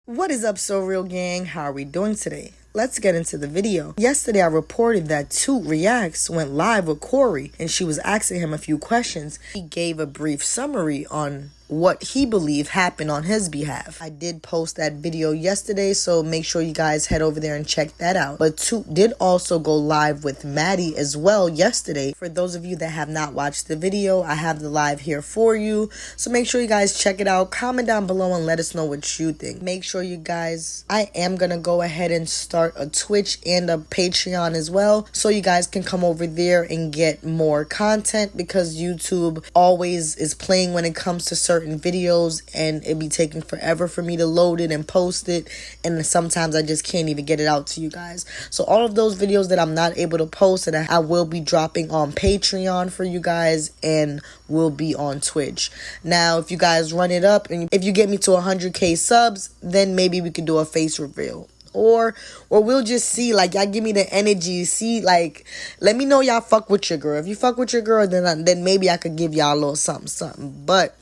What is up, So Real Gang? How are we doing today? Let's get into the video. Yesterday, I reported that Toot Reacts went live with Corey, and she was asking him a few questions. He gave a brief summary on what he believed happened on his behalf. I did post that video yesterday, so make sure you guys head over there and check that out. But Toot did also go live with Maddie as well yesterday. For those of you that have not watched the video, I have the live here for you, so make sure you guys check it out. Comment down below and let us know what you think. Make sure you guys, I am gonna go ahead and start a Twitch and a Patreon as well, so you guys can come over there and get more content, because YouTube always is playing when it comes to certain videos, and it be taking forever for me to load it and post it, and sometimes I just can't even get it out to you guys. So all of those videos that I'm not able to post, and I will be dropping on Patreon for you guys, and will be on Twitch. Now, if you guys run it up, and if you get me to 100k subs, then maybe we could do a face reveal. Or we'll just see, like, y'all give me the energy, see, like, let me know y'all fuck with your girl. If you fuck with your girl, then maybe I could give y'all a little something. But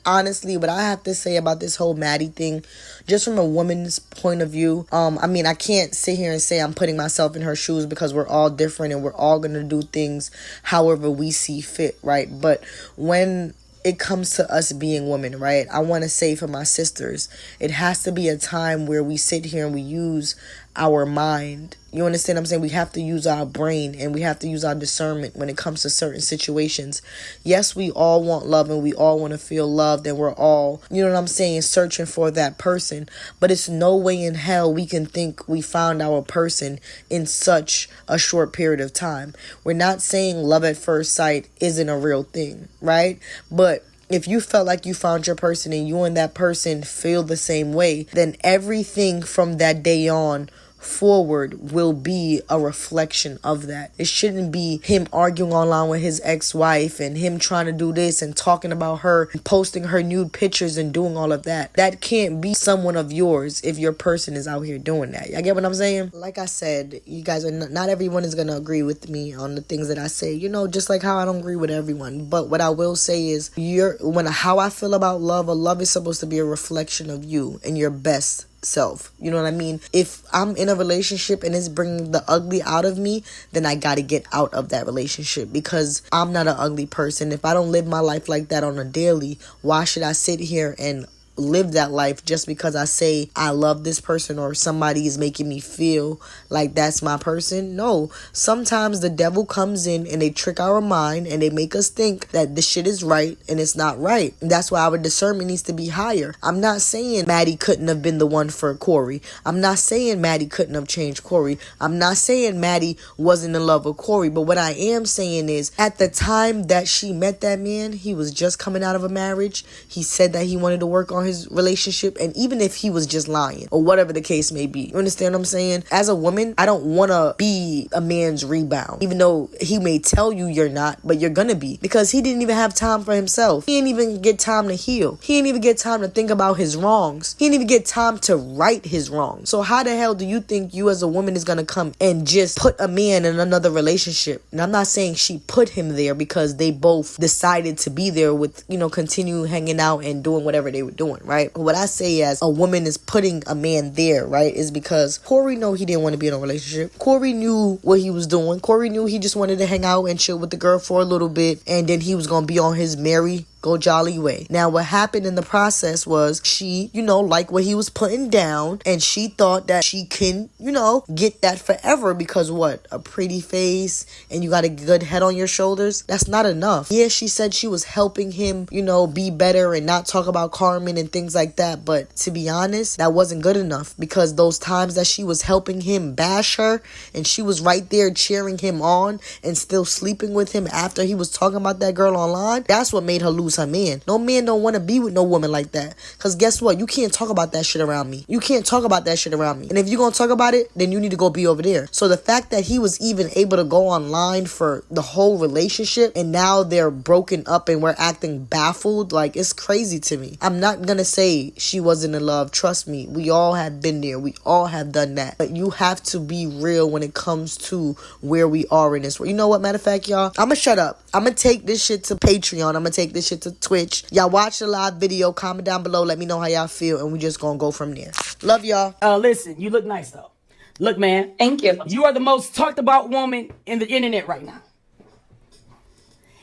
honestly, what I have to say about this whole Maddie thing, just from a woman's point of view, I mean, I can't sit here and say I'm putting myself in her shoes, because we're all different and we're all gonna do things however we see fit, right? But when it comes to us being women, right, I want to say for my sisters, it has to be a time where we sit here and we use our mind. You understand what I'm saying? We have to use our brain, and we have to use our discernment when it comes to certain situations. Yes, we all want love, and we all want to feel loved, and we're all, you know what I'm saying, searching for that person. But it's no way in hell we can think we found our person in such a short period of time. We're not saying love at first sight isn't a real thing, right? But if you felt like you found your person and you and that person feel the same way, then everything from that day on forward will be a reflection of that. It shouldn't be him arguing online with his ex-wife and him trying to do this and talking about her and posting her nude pictures and doing all of that. That can't be someone of yours if your person is out here doing that. Y'all get what I'm saying? Like I said, you guys are not everyone is gonna agree with me on the things that I say, you know, just like how I don't agree with everyone. But what I will say is, how I feel about love, a love is supposed to be a reflection of you and your best self. You know what I mean? If I'm in a relationship and it's bringing the ugly out of me, then I gotta get out of that relationship, because I'm not an ugly person. If I don't live my life like that on a daily, why should I sit here and live that life just because I say I love this person or somebody is making me feel like that's my person? No. Sometimes the devil comes in and they trick our mind and they make us think that this shit is right and it's not right. And that's why our discernment needs to be higher. I'm not saying Maddie couldn't have been the one for Corey. I'm not saying Maddie couldn't have changed Corey. I'm not saying Maddie wasn't in love with Corey. But what I am saying is, at the time that she met that man, he was just coming out of a marriage. He said that he wanted to work on his relationship, and even if he was just lying or whatever the case may be, you understand what I'm saying? As a woman, I don't want to be a man's rebound, even though he may tell you you're not, but you're gonna be, because he didn't even have time for himself. He didn't even get time to heal. He didn't even get time to think about his wrongs. He didn't even get time to right his wrongs. So how the hell do you think you as a woman is gonna come and just put a man in another relationship? And I'm not saying she put him there, because they both decided to be there with, you know, continue hanging out and doing whatever they were doing, right? What I say as a woman is putting a man there, right, is because Corey know he didn't want to be in a relationship. Corey knew what he was doing. Corey knew he just wanted to hang out and chill with the girl for a little bit, and then he was going to be on his merry go jolly way. Now, what happened in the process was she, you know, liked what he was putting down, and she thought that she can, you know, get that forever, because what? A pretty face and you got a good head on your shoulders? That's not enough. Yeah, she said she was helping him, you know, be better and not talk about Carmen and things like that, but to be honest, that wasn't good enough, because those times that she was helping him bash her and she was right there cheering him on and still sleeping with him after he was talking about that girl online, that's what made her lose her man. No man don't want to be with no woman like that, because guess what? You can't talk about that shit around me. You can't talk about that shit around me. And if you're gonna talk about it, then you need to go be over there. So the fact that he was even able to go online for the whole relationship, and now they're broken up and we're acting baffled, like, it's crazy to me. I'm not gonna say she wasn't in love. Trust me, we all have been there. We all have done that. But you have to be real when it comes to where we are in this world. You know what? Matter of fact, y'all, I'm gonna shut up. I'm gonna take this shit to Patreon. I'm gonna take this shit shit to Twitch. Y'all watch the live video. Comment down below. Let me know how y'all feel. And we just gonna go from there. Love y'all. Listen, you look nice, though. Look, man. Thank you. You are the most talked about woman in the internet right now.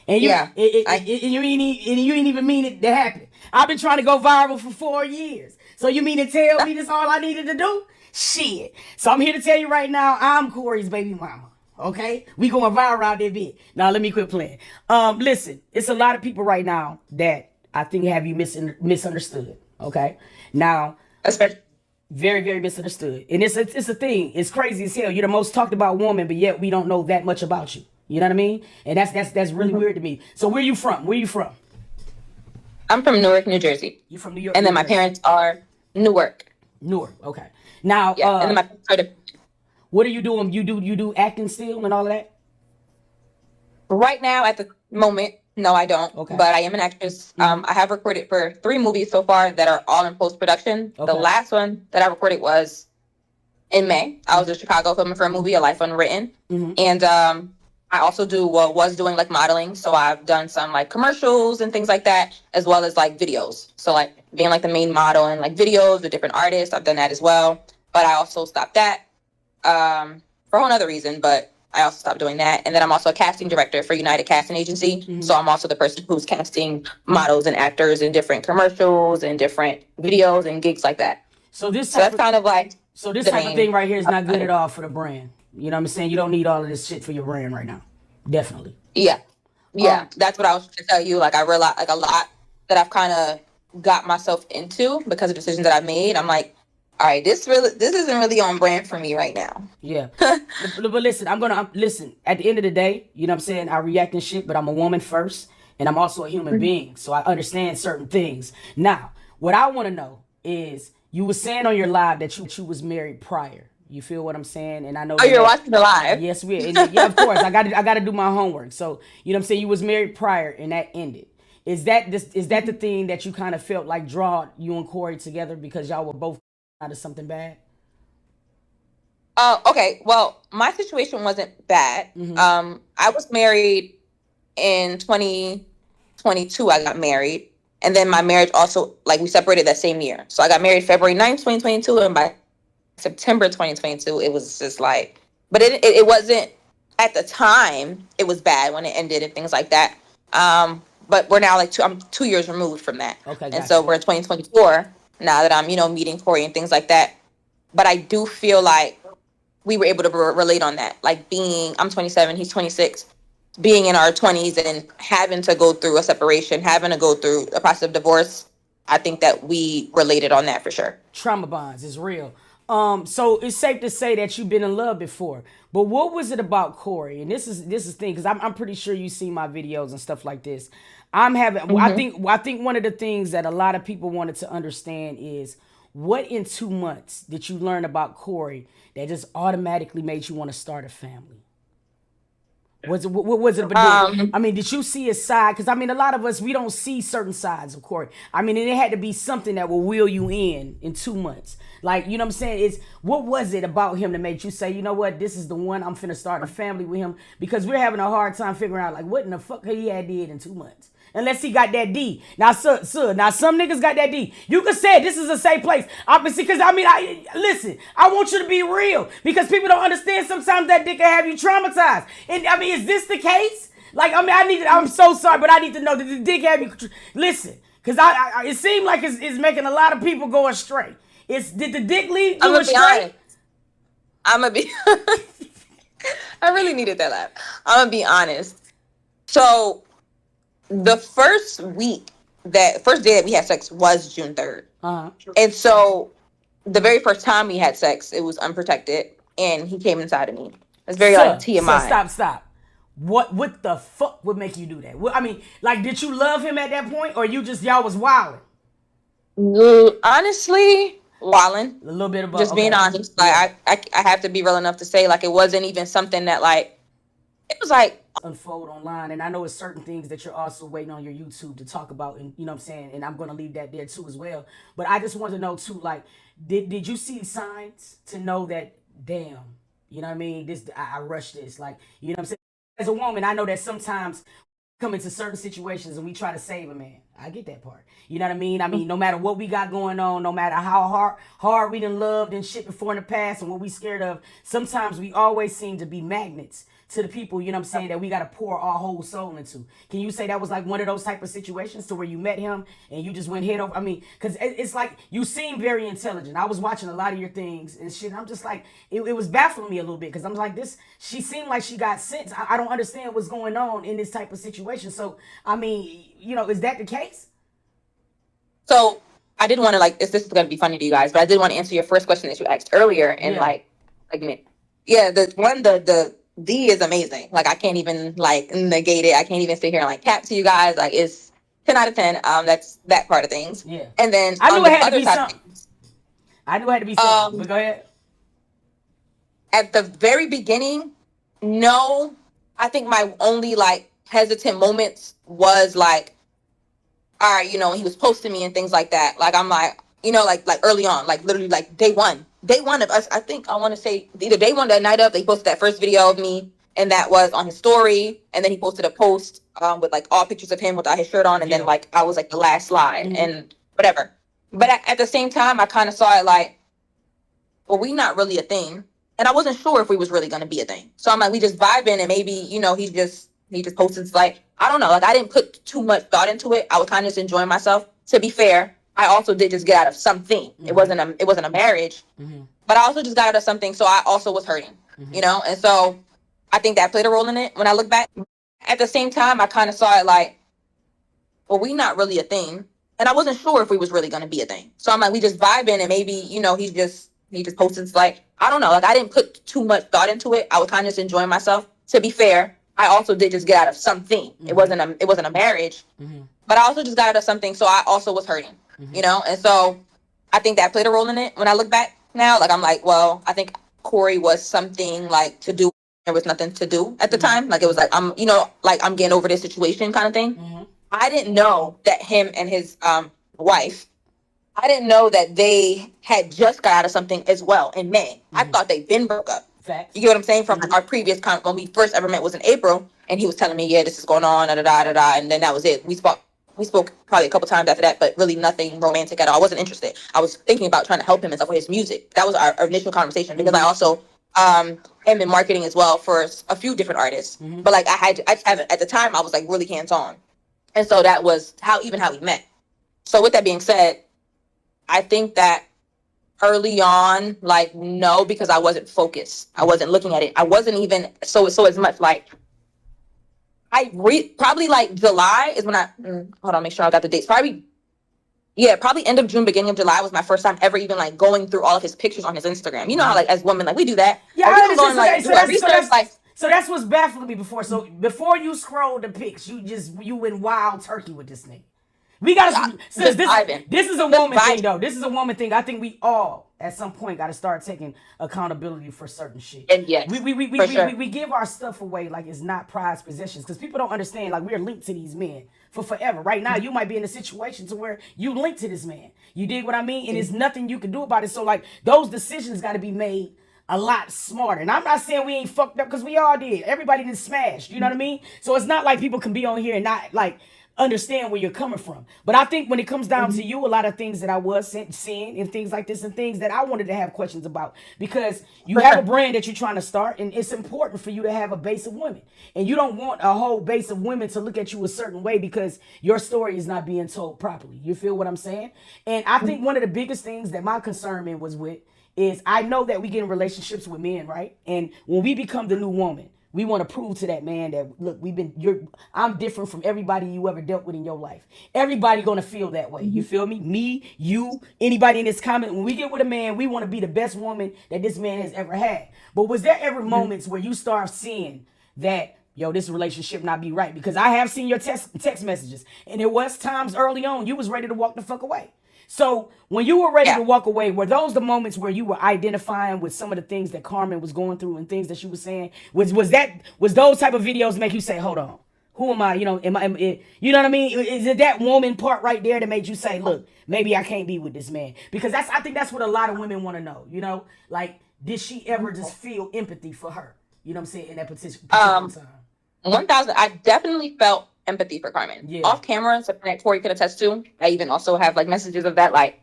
And you, Yeah. you ain't even mean it to happen. I've been trying to go viral for 4 years. So you mean to tell me this all I needed to do? Shit. So I'm here to tell you right now, I'm Corey's baby mama. Okay? We going viral out there bit. Now let me quit playing. Listen, it's a lot of people right now that I think have you misunderstood. Okay? Now, Especially. very, very misunderstood. And it's a thing. It's crazy as hell. You're the most talked about woman, but yet we don't know that much about you. You know what I mean? And that's really weird to me. So where you from? Where you from? I'm from Newark, New Jersey. You from New York? And then my parents are Newark. Newark. Okay. Now, Yeah. And then my parents are what are you doing? You do acting still and all of that? right now at the moment. No, I don't. Okay. But I am an actress. I have recorded for 3 movies so far that are all in post-production. Okay. The last one that I recorded was in May. I was in Chicago filming for a movie, A Life Unwritten. And I also was doing like modeling. So I've done some like commercials and things like that, as well as like videos. So like being like the main model and like videos with different artists. I've done that as well. But I also stopped that for a whole other reason. But I also stopped doing that. And then I'm also a casting director for United Casting Agency. So I'm also the person who's casting models and actors in different commercials and different videos and gigs like that. So that's kind of like this type of thing right here is not good at all for the brand. You know what I'm saying? You don't need all of this shit for your brand right now. Definitely. Yeah. Yeah. That's what I was trying to tell you. Like I realized like a lot that I've kind of got myself into because of decisions that I've made. I'm like, all right, this isn't really on brand for me right now. Yeah. but listen, listen, at the end of the day, you know what I'm saying? I react and shit, but I'm a woman first, and I'm also a human being, so I understand certain things. Now, what I want to know is, you were saying on your live that you was married prior. You feel what I'm saying? And I know you're watching the live. Yes, we are. And yeah, of course. I got to do my homework. So, you know what I'm saying? You was married prior and that ended. Is that the thing that you kind of felt like draw you and Corey together because y'all were both out of something bad? Okay. Well, my situation wasn't bad. I was married in 2022. I got married. And then my marriage also, like, we separated that same year. So I got married February 9th, 2022. And by September 2022, it was just like, but it wasn't, at the time, it was bad when it ended and things like that. But we're now like I'm 2 years removed from that. Okay. And so we're in 2024 now that I'm, meeting Corey and things like that. But I do feel like we were able to relate on that. Like I'm 27, he's 26. Being in our 20s and having to go through a separation, having to go through a process of divorce, I think that we related on that for sure. Trauma bonds is real. So it's safe to say that you've been in love before. But what was it about Corey? And this is the thing, because I'm pretty sure you see my videos and stuff like this. I think one of the things that a lot of people wanted to understand is, what in 2 months did you learn about Corey that just automatically made you want to start a family? What was it? I mean, did you see his side? Because, I mean, a lot of us, we don't see certain sides of Corey. I mean, and it had to be something that will wheel you in 2 months. Like, you know what I'm saying? What was it about him that made you say, you know what, this is the one, I'm finna start a family with him? Because we're having a hard time figuring out, like, what in the fuck he had did in 2 months? Unless he got that D. Now, sir, now some niggas got that D. You can say this is a safe place. Obviously, because, listen, I want you to be real. Because people don't understand sometimes that dick can have you traumatized. And, is this the case? Like, I'm so sorry, but I need to know that the dick have you... Listen, because it seemed like it's making a lot of people go astray. Did the dick lead you astray? I'm going to be... I really needed that laugh. I'm going to be honest. So... the first day that we had sex was June 3rd. And so the very first time we had sex, it was unprotected, and he came inside of me. It's very TMI. Stop. What the fuck would make you do that? Did you love him at that point, or y'all was wilding? Honestly, wilding. A little bit of both. Just being honest. Like I have to be real enough to say, like, it wasn't even something that, like, it was like unfold online. And I know it's certain things that you're also waiting on your YouTube to talk about, and you know what I'm saying, and I'm going to leave that there too as well. But I just want to know too, like, did you see signs to know that, damn, you know what I mean, I rushed this, like, you know what I'm saying? As a woman, I know that sometimes come into certain situations and we try to save a man. I get that part. You know what I mean? I mean, no matter what we got going on, no matter how hard we done loved and shit before in the past and what we scared of, sometimes we always seem to be magnets to the people, you know what I'm saying, that we got to pour our whole soul into. Can you say that was like one of those type of situations to where you met him and you just went head over? I mean, because it's like you seem very intelligent. I was watching a lot of your things and shit. And I'm just like, it was baffling me a little bit because I'm like, she seemed like she got sense. I don't understand what's going on in this type of situation. So, I mean, you know, is that the case? So I did want to this is going to be funny to you guys, but I did want to answer your first question that you asked earlier. And the D is amazing. Like I can't even negate it. I can't even sit here and cap to you guys. Like it's 10 out of 10. That's that part of things. Yeah. And then I knew on it the had to other be side something. of things, I knew it had to be something. But go ahead. at the very beginning, no, I think my only hesitant moments was all right, when he was posting me and things like that. Like I'm like early on, literally day one of us. I think I want to say either day one, that night of, they posted that first video of me, and that was on his story, and then he posted a post with all pictures of him without his shirt on, and then I was the last slide and whatever. But at the same time, I kind of saw it well, we not really a thing, and I wasn't sure if we was really gonna be a thing. So I'm like, we just vibing, and maybe he just posted I don't know, I didn't put too much thought into it. I was kind of just enjoying myself. To be fair, I also did just get out of something. It wasn't a marriage, but I also just got out of something, so I also was hurting, and so I think that played a role in it. When I look back, at the same time, I kind of saw it well, we not really a thing, and I wasn't sure if we was really gonna be a thing. So I'm like, we just vibing, and maybe he just posted I don't know, I didn't put too much thought into it. I was kind of just enjoying myself. To be fair, I also did just get out of something. It wasn't a marriage, but I also just got out of something, so I also was hurting, and so I think that played a role in it. When I look back now, I'm well, I think Corey was something to do. There was nothing to do at the time. It was I'm getting over this situation kind of thing. I didn't know that him and his wife, I didn't know that they had just got out of something as well in May. I thought they'd been broke up. Facts. You get what I'm saying? From our previous when we first ever met was in April, and he was telling me, yeah, this is going on, and then that was it. We spoke probably a couple times after that, but really nothing romantic at all. I wasn't interested. I was thinking about trying to help him and stuff with his music. That was our initial conversation, because I also am in marketing as well for a few different artists. But I just haven't, at the time, I was really hands on, and so that was how we met. So with that being said, I think that early on, no, because I wasn't focused. I wasn't looking at it. I wasn't even so as much probably July is when I hold on, make sure I got the dates. Probably end of June, beginning of July was my first time ever even going through all of his pictures on his Instagram. You know how as women we do that. Yeah, we don't go and do our research. So that's what's baffling me before. So before you scroll the pics, you went wild turkey with this nigga. We gotta. This is a woman thing, though. This is a woman thing. I think we all at some point got to start taking accountability for certain shit. And yes, we give our stuff away like it's not prized possessions, because people don't understand we're linked to these men for forever. Right now, you might be in a situation to where you linked to this man. You dig what I mean? And there's nothing you can do about it. So those decisions got to be made a lot smarter. And I'm not saying we ain't fucked up, because we all did. Everybody did smashed. You know what I mean? So it's not like people can be on here and not understand where you're coming from. But I think when it comes down to you, a lot of things that I was seeing and things like this and things that I wanted to have questions about, because you have a brand that you're trying to start, and it's important for you to have a base of women. And you don't want a whole base of women to look at you a certain way because your story is not being told properly. You feel what I'm saying? And I think one of the biggest things that my concern was with is, I know that we get in relationships with men, right? And when we become the new woman, we want to prove to that man that, look, I'm different from everybody you ever dealt with in your life. Everybody gonna feel that way. You feel me? Me, you, anybody in this comment. When we get with a man, we want to be the best woman that this man has ever had. But was there ever moments where you start seeing that, yo, this relationship not be right? Because I have seen your text messages, and there was times early on you was ready to walk the fuck away. So when you were ready to walk away, were those the moments where you were identifying with some of the things that Carmen was going through and things that she was saying? Was those type of videos make you say, hold on, who am I? You know, you know what I mean? Is it that woman part right there that made you say, look, maybe I can't be with this man? Because I think that's what a lot of women want to know. You know, did she ever just feel empathy for her? You know what I'm saying? In that particular time. 1000, I definitely felt empathy for Carmen. Yeah. Off camera, something that Corey could attest to. I even also have like messages of that. Like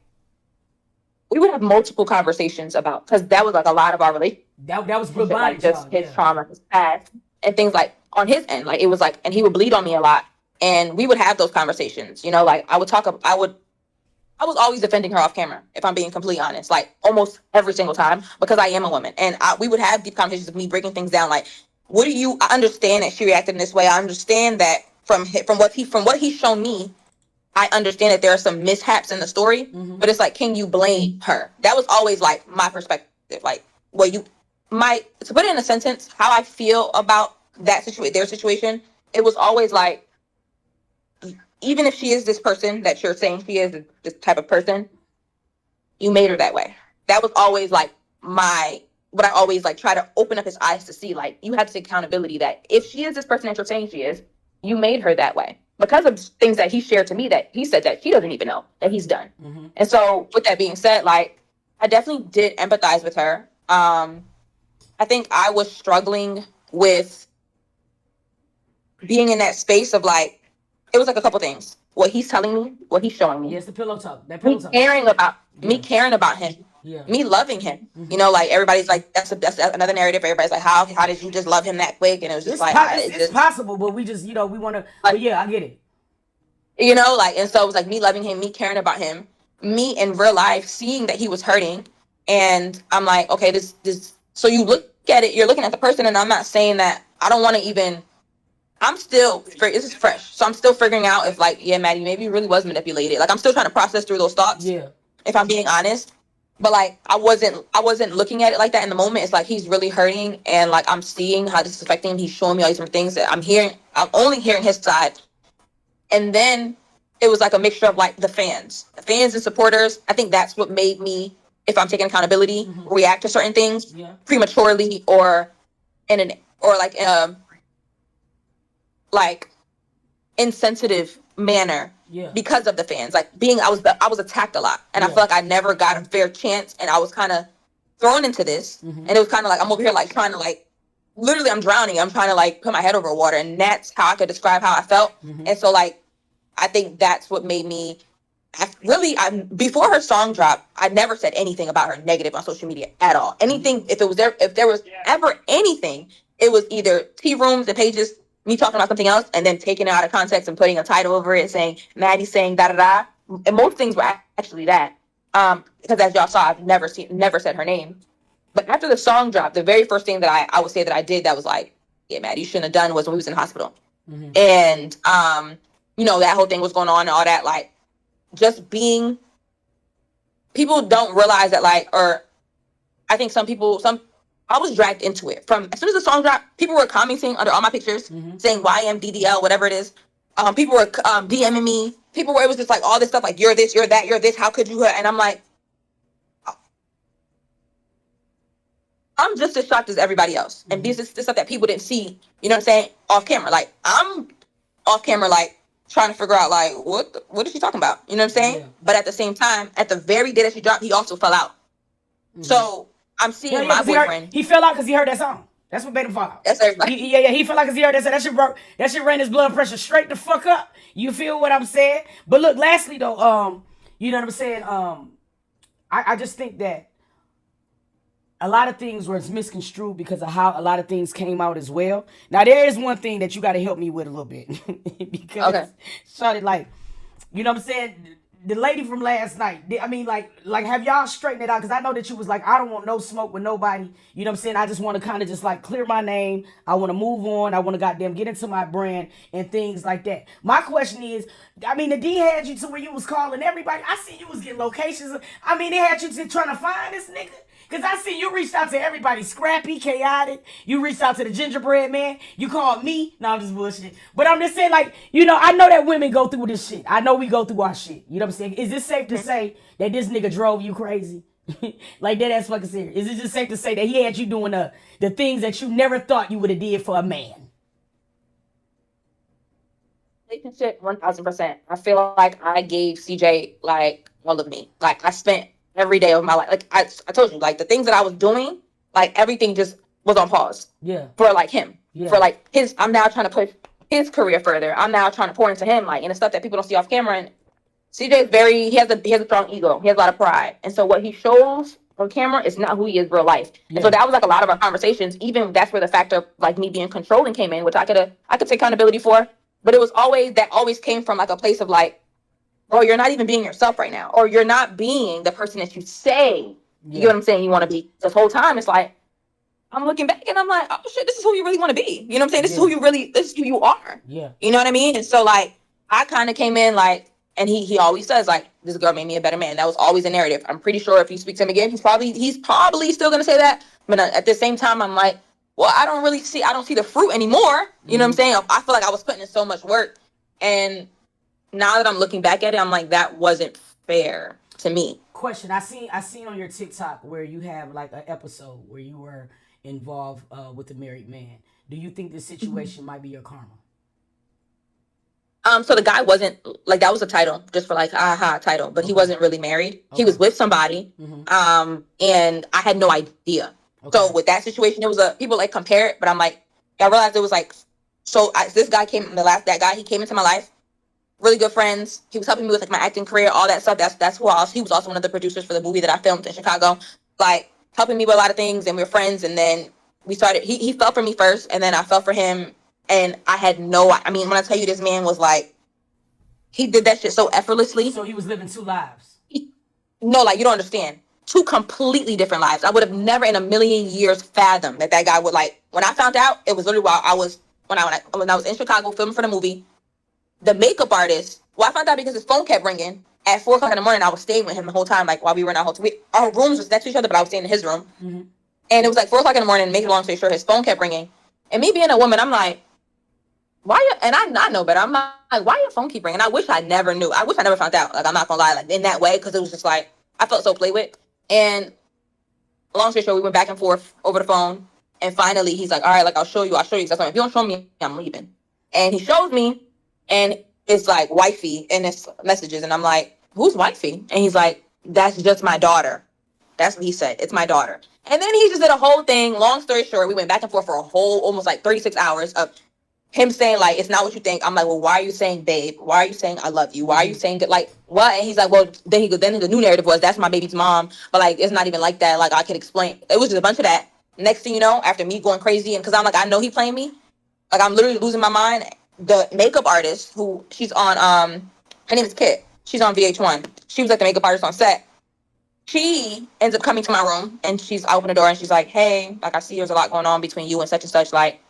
we would have multiple conversations about, because that was like a lot of our relationship. That was Like bonding, just y'all. his trauma, his past, and things like on his end. Like it was like, and he would bleed on me a lot, and we would have those conversations. You know, like I was always defending her off camera, if I'm being completely honest, like almost every single time, because I am a woman. And we would have deep conversations of me breaking things down. Like, I understand that she reacted in this way. I understand that from what he's shown me, I understand that there are some mishaps in the story, but it's like, can you blame her? That was always like my perspective. Like, well, to put it in a sentence, how I feel about their situation, it was always like, even if she is this person that you're saying she is, this type of person, you made her that way. That was always like what I always like try to open up his eyes to see. Like, you have to take accountability that if she is this person that you're saying she is, you made her that way because of things that he shared to me that he said that she doesn't even know that he's done. And so with that being said, like, I definitely did empathize with her. I think I was struggling with being in that space of like, it was like a couple things. What he's telling me, what he's showing me. Yes, the pillow talk. That pillow talk. Me caring about him. Yeah. Me loving him. You know, like everybody's like, that's another narrative. Everybody's like, how did you just love him that quick? And it was just it's possible, but we just, we want to. Like, but yeah, I get it. You know, like, and so it was like me loving him, me caring about him, me in real life seeing that he was hurting, and I'm like, okay, this. So you look at it, you're looking at the person, and I'm not saying that I don't want to even. This is fresh. So I'm still figuring out if like, yeah, Maddie, maybe you really was manipulated. Like I'm still trying to process through those thoughts. Yeah. If I'm being honest. But like I wasn't looking at it like that in the moment. It's like he's really hurting, and like I'm seeing how this is affecting him. He's showing me all these different things that I'm only hearing his side. And then it was like a mixture of like the fans and supporters. I think that's what made me, if I'm taking accountability, react to certain things prematurely or like insensitive manner because of the fans. Like I was attacked a lot, and I feel like I never got a fair chance, and I was kind of thrown into this, and it was kind of like I'm over here like trying to like literally I'm drowning. I'm trying to like put my head over water, and that's how I could describe how I felt. And so like I think that's what made me. Before her song dropped, I never said anything about her negative on social media at all. Anything, if there was ever anything, it was either tea rooms and pages, me talking about something else, and then taking it out of context and putting a title over it saying Maddie saying da da da. And most things were actually that. Because as y'all saw, I've never said her name. But after the song dropped, the very first thing that I would say that I did that was like, yeah, Maddie, you shouldn't have done was when we was in the hospital. And that whole thing was going on and all that, like just being, people don't realize that, like, or I think I was dragged into it from as soon as the song dropped. People were commenting under all my pictures saying YMDDL, whatever it is. People were DMing me. It was just like all this stuff, like you're this, you're that, you're this. How could you? And I'm like, I'm just as shocked as everybody else. And this is the stuff that people didn't see. You know what I'm saying? Off camera, like I'm off camera, like trying to figure out like what is she talking about? You know what I'm saying? Yeah. But at the same time, at the very day that she dropped, he also fell out. So I'm seeing my boyfriend. He fell out because he heard that song. That's what made him fall out. That's everybody. He fell out because he heard that song. That shit ran his blood pressure straight the fuck up. You feel what I'm saying? But look, lastly though, you know what I'm saying? I just think that a lot of things were misconstrued because of how a lot of things came out as well. Now there is one thing that you got to help me with a little bit because started like, you know what I'm saying? The lady from last night, I mean, like have y'all straightened it out? Because I know that you was like, I don't want no smoke with nobody. You know what I'm saying? I just want to kind of just like clear my name. I want to move on. I want to goddamn get into my brand and things like that. My question is, I mean, the D had you to where you was calling everybody. I see you was getting locations. I mean, they had you to trying to find this nigga. Because I see you reached out to everybody. Scrappy, Chaotic. You reached out to the gingerbread man. You called me. No, I'm just bullshit. But I'm just saying, like, I know that women go through this shit. I know we go through our shit. You know what I'm saying? Is it safe to say that this nigga drove you crazy? Like, that's fucking serious. Is it just safe to say that he had you doing the things that you never thought you would have did for a man? Relationship, 1000%. I feel like I gave CJ, like, all of me. Like, I spent every day of my life. Like I told you, like the things that I was doing, like everything just was on pause. Yeah. For like him. Yeah. For like I'm now trying to push his career further. I'm now trying to pour into him, like, and the stuff that people don't see off camera. And CJ is he has a strong ego. He has a lot of pride. And so what he shows on camera is not who he is in real life. Yeah. And so that was like a lot of our conversations. Even that's where the factor of like me being controlling came in, which I could take accountability for. But it was always came from like a place of like, oh, you're not even being yourself right now. Or you're not being the person that you say, you know what I'm saying, you want to be. This whole time it's like, I'm looking back and I'm like, oh shit, this is who you really want to be. You know what I'm saying? This is who you are. Yeah. You know what I mean? And so like, I kind of came in like, and he always says like, this girl made me a better man. That was always a narrative. I'm pretty sure if you speak to him again, he's probably still gonna say that. But at the same time, I'm like, well, I don't see the fruit anymore. You know what I'm saying? I feel like I was putting in so much work, and now that I'm looking back at it, I'm like, that wasn't fair to me. Question: I seen on your TikTok where you have like an episode where you were involved with a married man. Do you think this situation might be your karma? So the guy wasn't like, that was a title just for like title, but he wasn't really married. Okay. He was with somebody. And I had no idea. Okay. So with that situation, it was people like compare it, but I'm like, I realized it was like, this guy he came into my life, really good friends. He was helping me with like my acting career, all that stuff. That's who he was also one of the producers for the movie that I filmed in Chicago, like helping me with a lot of things, and we were friends. And then we started, he fell for me first, and then I fell for him. And I had when I tell you this man was like, he did that shit so effortlessly. So he was living two lives. No, like, you don't understand. Two completely different lives. I would have never in a million years fathomed that guy would like, when I found out, it was literally while when I was in Chicago filming for the movie, the makeup artist, I found out because his phone kept ringing at 4:00 in the morning. I was staying with him the whole time, like while we were in our hotel. Our rooms was next to each other, but I was staying in his room. And it was like 4:00 in the morning, make it a long story short, his phone kept ringing. And me being a woman, I'm like, and I know better. I'm like, why your phone keep ringing? I wish I never knew. I wish I never found out. Like, I'm not gonna lie, like in that way, because it was just like, I felt so played with. And long story short, we went back and forth over the phone. And finally, he's like, all right, like, I'll show you. Because if you don't show me, I'm leaving. And he shows me, and it's like wifey in his messages. And I'm like, who's wifey? And he's like, that's just my daughter. That's what he said. It's my daughter. And then he just did a whole thing. Long story short, we went back and forth for a whole almost like 36 hours of him saying like, it's not what you think. I'm like, well, why are you saying babe? Why are you saying I love you? Why are you saying like what? And he's like, well, then the new narrative was, that's my baby's mom, but like, it's not even like that. Like, I can explain. It was just a bunch of that. Next thing you know, after me going crazy, and because I'm like, I know he playing me, like I'm literally losing my mind. The makeup artist, who she's on, her name is Kit. She's on VH1. She was like the makeup artist on set. She ends up coming to my room, and I opened the door, and she's like, hey, like, I see there's a lot going on between you and such, like,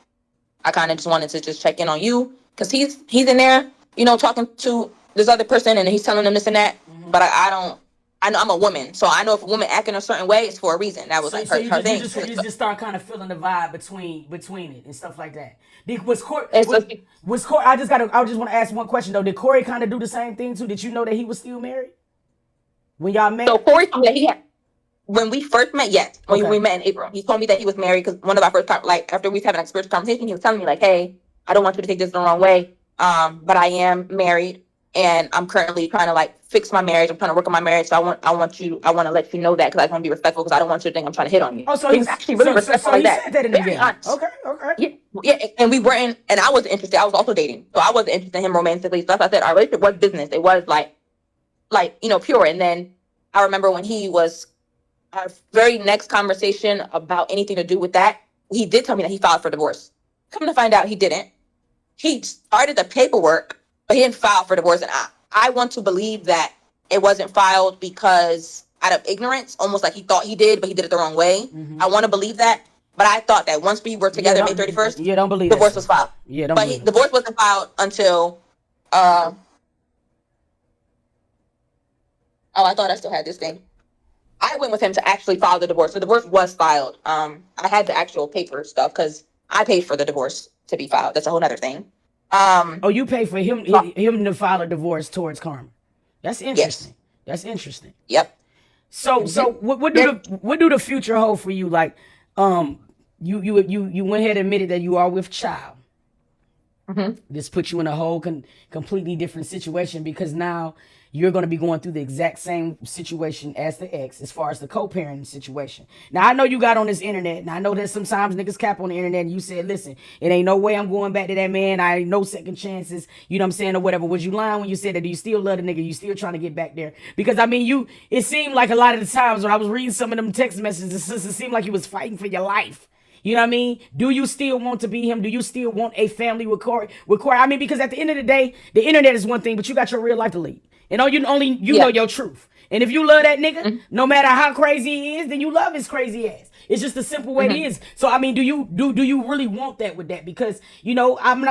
I kind of just wanted to just check in on you, because he's in there, talking to this other person, and he's telling them this and that. But I know I'm a woman, so I know if a woman acting a certain way, it's for a reason. That was her thing. You just start kind of feeling the vibe between it and stuff like that. Was Corey? I just want to ask one question though. Did Corey kind of do the same thing too? Did you know that he was still married when y'all met? So Corey told me that when we first met, yes. When we met in April, he told me that he was married, because one of our first, like, after we was having a spiritual conversation, he was telling me like, hey, I don't want you to take this the wrong way, but I am married, and I'm currently trying to like fix my marriage. I'm trying to work on my marriage, so I want to let you know that, because I want to be respectful, because I don't want you to think I'm trying to hit on you. Oh, so he was actually really respectful like that. Said that in the beginning. Okay. Yeah, and we weren't, and I wasn't interested. I was also dating, so I wasn't interested in him romantically. Stuff. I said our relationship was business. It was like pure. And then I remember when he was, our very next conversation about anything to do with that, he did tell me that he filed for divorce. Come to find out, he didn't. He started the paperwork, but he didn't file for divorce. And I want to believe that it wasn't filed because out of ignorance, almost like he thought he did, but he did it the wrong way. I want to believe that. But I thought that once we were together May 31st, don't believe divorce was filed. Divorce wasn't filed until, I thought I still had this thing. I went with him to actually file the divorce. The divorce was filed. I had the actual paper stuff because I paid for the divorce to be filed. That's a whole other thing. You paid for him to file a divorce towards Carmen. That's interesting. Yes. That's interesting. Yep. So what do the future hold for you? Like, you went ahead and admitted that you are with child. This puts you in a whole completely different situation, because now you're going to be going through the exact same situation as the ex as far as the co-parenting situation. Now, I know you got on this internet, and I know that sometimes niggas cap on the internet, and you said, listen, it ain't no way I'm going back to that man. I ain't no second chances, you know what I'm saying, or whatever. Was you lying when you said that? Do you still love the nigga? You still trying to get back there? Because, I mean, it seemed like a lot of the times when I was reading some of them text messages, it seemed like you was fighting for your life. You know what I mean? Do you still want to be him? Do you still want a family with Corey? I mean, because at the end of the day, the internet is one thing, but you got your real life to lead. And you know your truth. And if you love that nigga, no matter how crazy he is, then you love his crazy ass. It's just the simple way it is. So I mean, do you really want that with that? Because you know, I'm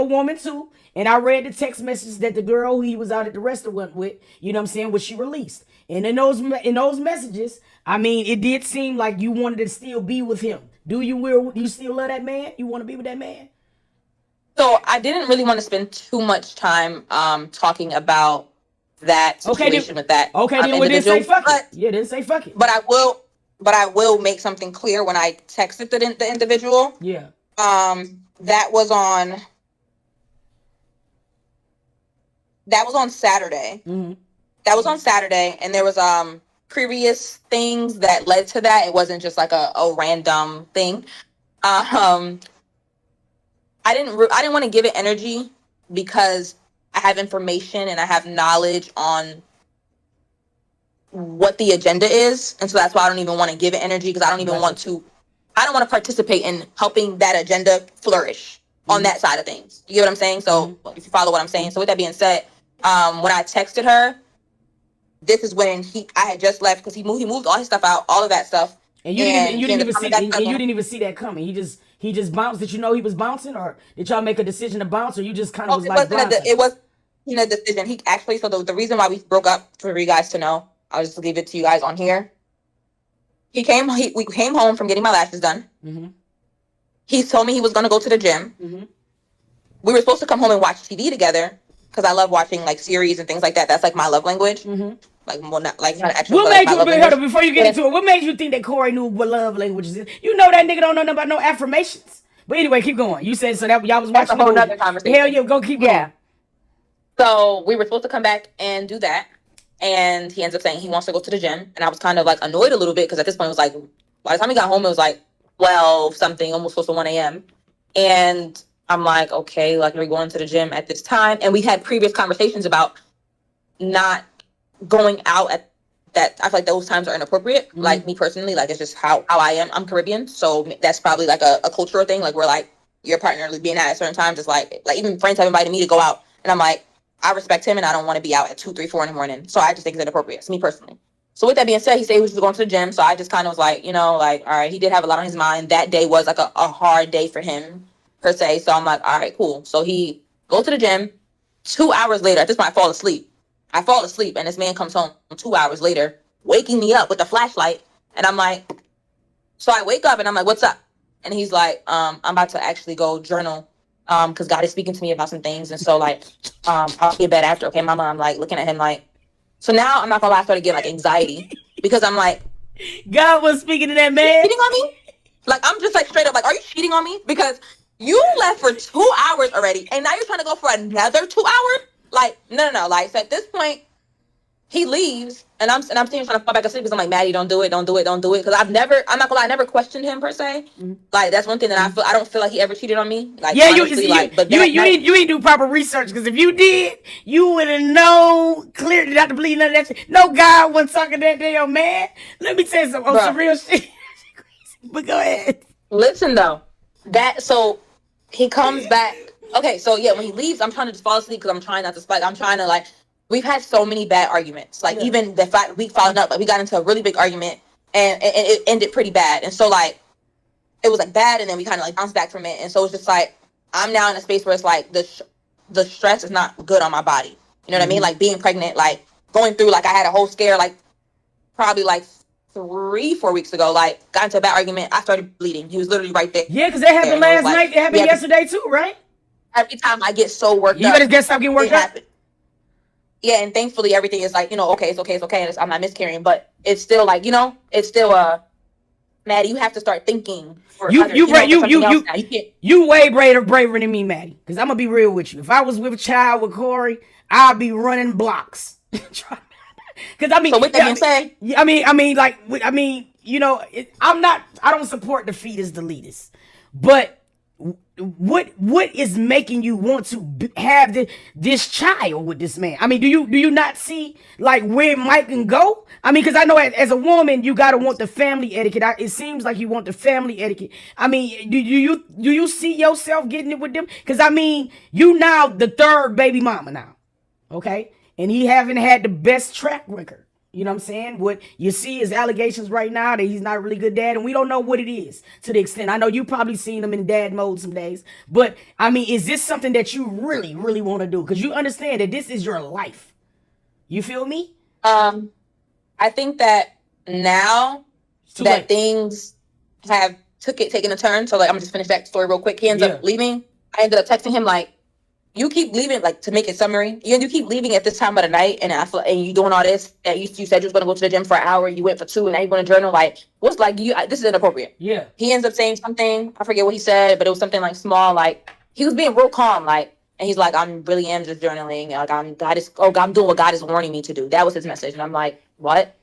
a woman too, and I read the text message that the girl who he was out at the restaurant with, you know what I'm saying, what she released. And in those messages, I mean, it did seem like you wanted to still be with him. Do you still love that man? You want to be with that man? So I didn't really want to spend too much time talking about that situation with that then we didn't say fuck it. Yeah, didn't say fuck it. But I will make something clear when I texted the individual. Yeah. That was on Saturday. Mm-hmm. That was on Saturday, and there was previous things that led to that. It wasn't just like a random thing. I didn't want to give it energy because I have information and I have knowledge on what the agenda is, and so that's why I don't even want to give it energy, because I don't want to participate in helping that agenda flourish on that side of things. You get what I'm saying? So if you follow what I'm saying. So with that being said, when I texted her, this is when I had just left, because he moved all his stuff out, all of that stuff. And you didn't even see that coming. He just bounced. Did you know he was bouncing, or did y'all make a decision to bounce, or you just kind of was like it was a decision. He actually, so the reason why we broke up, for you guys to know, I'll just leave it to you guys on here. We came home from getting my lashes done. Mm-hmm. He told me he was going to go to the gym. Mm-hmm. We were supposed to come home and watch TV together, because I love watching like series and things like that. That's like my love language. Mm-hmm. Not actual. What made you before you get into it? What made you think that Corey knew what love languages is? You know that nigga don't know nothing about no affirmations. But anyway, keep going. You said so that y'all was watching a whole nother conversation. Hell yeah, go keep going. Yeah. So we were supposed to come back and do that, and he ends up saying he wants to go to the gym, and I was kind of like annoyed a little bit, because at this point it was like, by the time he got home it was like 12 something, almost close to 1 a.m. And I'm like, okay, like, we're going to the gym at this time, and we had previous conversations about not going out at that. I feel like those times are inappropriate. Mm-hmm. Like, me personally, like, it's just how I am. I'm Caribbean, so that's probably like a cultural thing. Like, we're like, your partner being out at certain times is like even friends have invited me to go out, and I'm like, I respect him, and I don't want to be out at 2, 3, 4 in the morning. So I just think it's inappropriate. It's me personally. So with that being said, he said he was going to the gym. So I just kind of was like, you know, like, all right, he did have a lot on his mind. That day was like a hard day for him, per se. So I'm like, all right, cool. So he goes to the gym. 2 hours later, at this point, I fall asleep, and this man comes home 2 hours later, waking me up with a flashlight. And I'm like, so I wake up and I'm like, what's up? And he's like, I'm about to actually go journal, because God is speaking to me about some things. And so, like, I'll get bed after. Okay, mama. I'm like looking at him like, so now I'm not gonna lie, I started getting like anxiety, because I'm like, God was speaking to that man. Cheating on me? Like, I'm just like straight up like, are you cheating on me? Because you left for 2 hours already, and now you're trying to go for another 2 hours? Like, no. Like, so at this point, he leaves, and I'm still trying to fall back asleep, because I'm like, Maddie, don't do it. Because I'm not gonna lie, I never questioned him per se. Mm-hmm. Like, that's one thing that I don't feel like he ever cheated on me. Like, yeah, honestly, you didn't do proper research, because if you did, you would have known clearly not to believe none of that shit. No, God wasn't talking that damn man. Let me tell you some real shit. But go ahead. Listen though, so he comes back. Okay, so yeah, when he leaves, I'm trying to just fall asleep, because I'm trying not to spike. I'm trying to, like, we've had so many bad arguments. Like, even the fact we followed up, like, we got into a really big argument, and it ended pretty bad. And so, like, it was like bad, and then we kind of like bounced back from it. And so it's just like, I'm now in a space where it's like the stress is not good on my body. You know what I mean? Like, being pregnant, like, going through, like, I had a whole scare, like, probably like 3-4 weeks ago. Like, got into a bad argument. I started bleeding. He was literally right there. Yeah, because that happened last night. It happened yesterday too, right? Every time I get so worked up, you better stop getting worked up. Yeah, and thankfully everything is like, you know, okay, it's okay, and I'm not miscarrying, but it's still like, you know, it's still Maddie, you have to start thinking for you others. You way braver than me, Maddie. Because I'm gonna be real with you. If I was with a child with Corey, I'd be running blocks. Because I mean, So with that being said, I don't support the fetus deleters, but what is making you want to have this child with this man? I mean, do you not see like where Mike can go? I mean, because I know as a woman, you gotta want the family etiquette. It seems like you want the family etiquette. I mean, do you see yourself getting it with them? Because I mean, you now the third baby mama now, okay, and he haven't had the best track record. You know what I'm saying? What you see is allegations right now that he's not a really good dad, and we don't know what it is to the extent. I know you probably seen him in dad mode some days, but I mean, is this something that you really, really want to do? Because you understand that this is your life. You feel me? I think that now that late. things have taken a turn, so like I'm gonna just finish that story real quick. He ends up leaving. I ended up texting him like, you keep leaving, like to make it summary. You keep leaving at this time of the night, and and you doing all this. And you said you was gonna go to the gym for an hour. You went for 2, and now you're gonna journal. Like, what's like you? This is inappropriate. Yeah. He ends up saying something. I forget what he said, but it was something like small. Like he was being real calm. Like, and he's like, I'm really am just journaling. Like I'm doing what God is warning me to do. That was his message, and I'm like, what?